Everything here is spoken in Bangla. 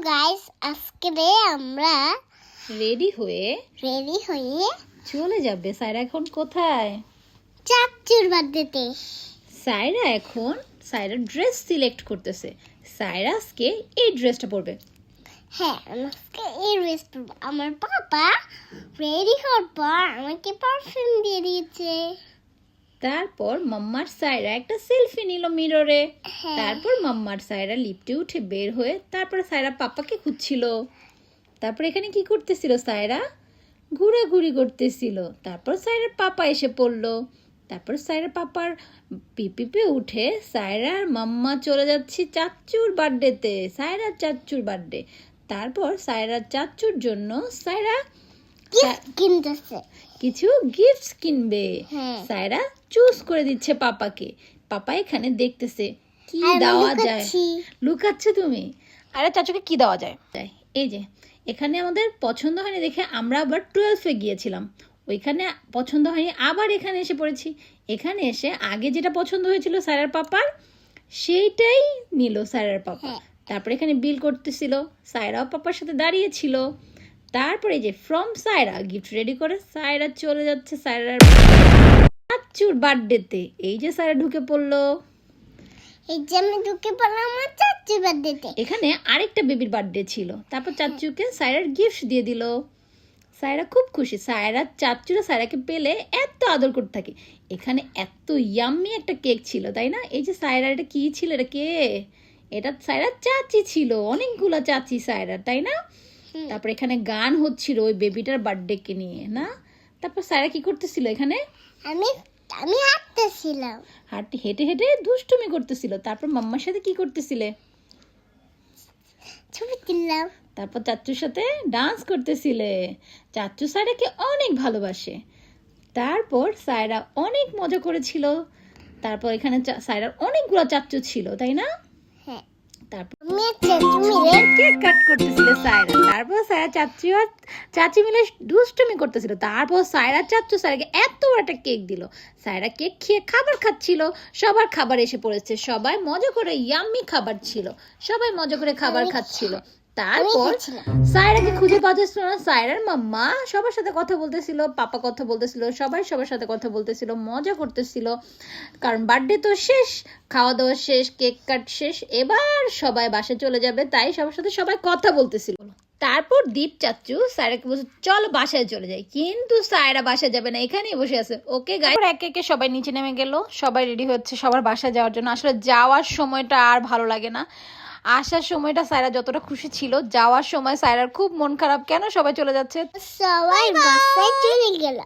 গাইস, আজকে আমরা রেডি হয়ে চলে যাবে। সায়রা এখন কোথায়? চাচুর বার্থডেতে। সায়রা ড্রেস সিলেক্ট করতেছে। সায়রা আজকে এই ড্রেসটা পরবে। হ্যাঁ, আজকে এই ড্রেস পরবো। আমার পাপা রেডি হওয়ার পর আমাকে পারফিউম দিয়ে দিয়েছে। তারপর মাম্মার সায়রা একটা সেলফি নিল মিররে। হ্যাঁ। তারপর মাম্মার সায়রা লিফটে উঠে বের হয়ে তারপর সায়রা পাপাকে খুঁজছিল। তারপর এখানে কি করতেছিল? সায়রা ঘোরাঘুরি করতেছিল। তারপর সায়রার পাপা এসে পড়লো। তারপর সায়রার পাপার পিপিপে উঠে সায়রা আর মাম্মা চলে যাচ্ছে চাচ্চুর বার্থডেতে। সায়রার চাচ্চুর বার্থডে। তারপর সায়রার চাচ্চুর জন্য সায়রা কিছু গিফটস কিনবে। সায়রা চুজ করে দিচ্ছে পাপাকে। পাপা এখানে দেখতেছে কি দেওয়া যায়। লুকাচ্ছ তুমি? আরে চাচুকে কি দেওয়া যায়? এই যে এখানে আমাদের পছন্দ হয়নি দেখে আমরা আবার 12-এ গিয়েছিলাম। ওইখানে পছন্দ হয়নি, আবার এখানে এসে পড়েছি। এখানে এসে আগে যেটা পছন্দ হয়েছিল সায়রার পাপার, সেইটাই নিল সায়রার পাপা। তারপর এখানে বিল করতেছিল। সায়রাও পাপার সাথে দাঁড়িয়েছিল। তারপরে যে ফ্রম সায়রা গিফট রেডি করে সায়রা চলে যাচ্ছে সায়রার চাচ্চুর বার্থডেতে। এই যে সায়রা ঢুকে পড়লো। এই যে আমি ঢুকে পড়লাম আমার চাচুর বার্থডেতে। এখানে আরেকটা বেবির বার্থডে ছিল। তারপর চাচ্চুকে সায়রার গিফট দিয়ে দিল। সায়রা খুব খুশি। সায়রার চাচ্চুরা সায়রাকে পেলে এত আদর করতে থাকে। এখানে এত ইয়াম্মি একটা কেক ছিল, তাই না? এই যে সায়রার এটা কি ছিল? এটা কে? এটা সায়রার চাচি ছিল। অনেকগুলো চাচি সায়রার, তাই না? তারপর এখানে গান হচ্ছিল ওই বেবিটার বার্থডে কে নিয়ে, না? তারপর সায়রা কি করতেছিল? এখানে আমি হাঁটতেছিলাম। হেঁটে হেঁটে দুষ্টুমি করতেছিল। তারপর মাম্মার সাথে কি করতেছিলে? ছবি তুললাম। তারপর চাচ্চুর সাথে ডান্স করতেছিলে। চাচ্চু সায়রাকে অনেক ভালোবাসে। তারপর সায়রা অনেক মজা করেছিল। তারপর এখানে সায়রার অনেকগুলো চাচ্চু ছিল, তাই না? হ্যাঁ। তারপর মিলে কেক কাট করতেছিল সায়রা। তারপর সায়রা চাচ্চু আর চাচি মিলে দুষ্টুমি করতেছিল। তারপর সায়রা চাচ্চু সায়রাকে এত বড় একটা কেক দিল। সায়রা কেক খেয়ে খাবার খাচ্ছিল। সবার খাবার এসে পড়েছে। সবাই মজা করে ইয়াম্মি খাবার ছিল। সবাই মজা করে খাবার খাচ্ছিল। তারপর সায়রাকে খুঁজে পাচ্ছিল না। সায়রার মাম্মা সবার সাথে কথা বলতেছিল, পাপা কথা বলতেছিল, সবাই সবার সাথে কথা বলতেছিল, মজা করতেছিল। কারণ বার্থডে তো শেষ, খাওয়া দাওয়া শেষ, কেক কাট শেষ, এবার সবাই বাসায় চলে যাবে, তাই সবার সাথে সবাই কথা বলতেছিল। তারপর দীপ চাচ্চু সায়রাকে বলছে চলো বাসায় চলে যাই, কিন্তু সায়রা বাসায় যাবে না, এখানেই বসে আছে। ওকে গাইস, একে একে সবাই নিচে নেমে গেল। সবাই রেডি হচ্ছে সবার বাসায় যাওয়ার জন্য। আসলে যাওয়ার সময়টা আর ভালো লাগে না। আসার সময়টা সায়রা যতটা খুশি ছিল, যাওয়ার সময় সায়রার খুব মন খারাপ। কেন সবাই চলে যাচ্ছে? সবাই বাসায় চলে গেল।